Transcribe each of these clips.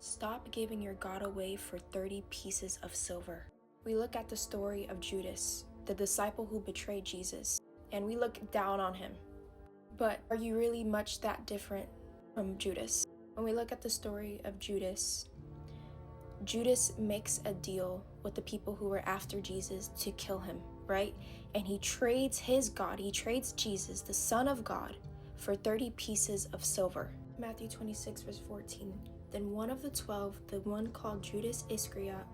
Stop giving your God away for 30 pieces of silver. We look at the story of Judas, the disciple who betrayed Jesus, and we look down on him. But are you really much that different from Judas? When we look at the story of Judas, Judas makes a deal with the people who were after Jesus to kill him, right? And he trades his God, he trades Jesus, the Son of God, for 30 pieces of silver. Matthew 26, verse 14. Then one of the 12, the one called Judas Iscariot,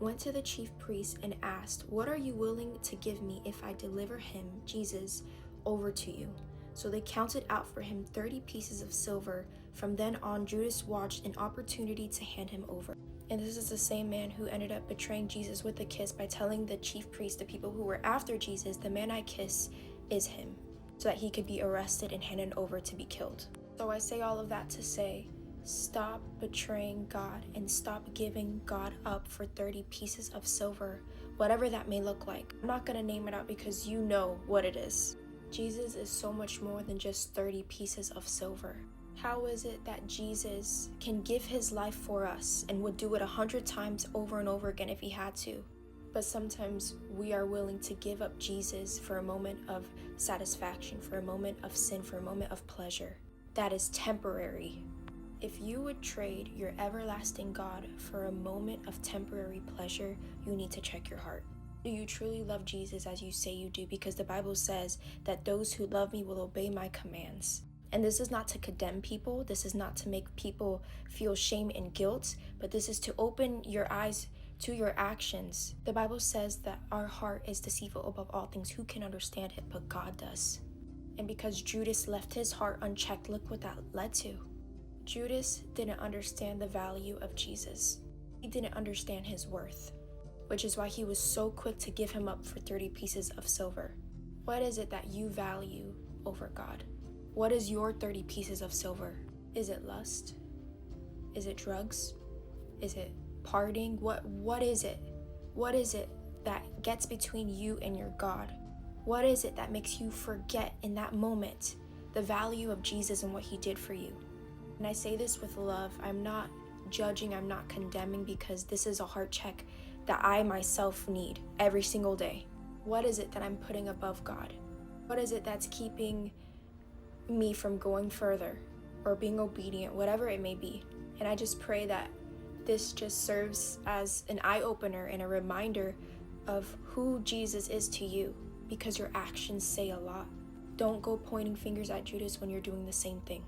went to the chief priests and asked, "What are you willing to give me if I deliver him, Jesus, over to you?" So they counted out for him 30 pieces of silver. From then on, Judas watched an opportunity to hand him over. And this is the same man who ended up betraying Jesus with a kiss by telling the chief priests, the people who were after Jesus, "The man I kiss is him," so that he could be arrested and handed over to be killed. So I say all of that to say, stop betraying God and stop giving God up for 30 pieces of silver, whatever that may look like. I'm not going to name it out because you know what it is. Jesus is so much more than just 30 pieces of silver. How is it that Jesus can give his life for us and would do it 100 times over and over again if he had to? But sometimes we are willing to give up Jesus for a moment of satisfaction, for a moment of sin, for a moment of pleasure. That is temporary. If you would trade your everlasting God for a moment of temporary pleasure, you need to check your heart. Do you truly love Jesus as you say you do? Because the Bible says that those who love me will obey my commands. And this is not to condemn people. This is not to make people feel shame and guilt, but this is to open your eyes to your actions. The Bible says that our heart is deceitful above all things. Who can understand it? But God does. And because Judas left his heart unchecked, look what that led to. Judas didn't understand the value of Jesus. He didn't understand his worth, which is why he was so quick to give him up for 30 pieces of silver. What is it that you value over God? What is your 30 pieces of silver? Is it lust? Is it drugs? Is it partying? What is it? What is it that gets between you and your God? What is it that makes you forget in that moment the value of Jesus and what he did for you? And I say this with love. I'm not judging, I'm not condemning, because this is a heart check that I myself need every single day. What is it that I'm putting above God? What is it that's keeping me from going further or being obedient, whatever it may be? And I just pray that this just serves as an eye-opener and a reminder of who Jesus is to you, because your actions say a lot. Don't go pointing fingers at Judas when you're doing the same thing.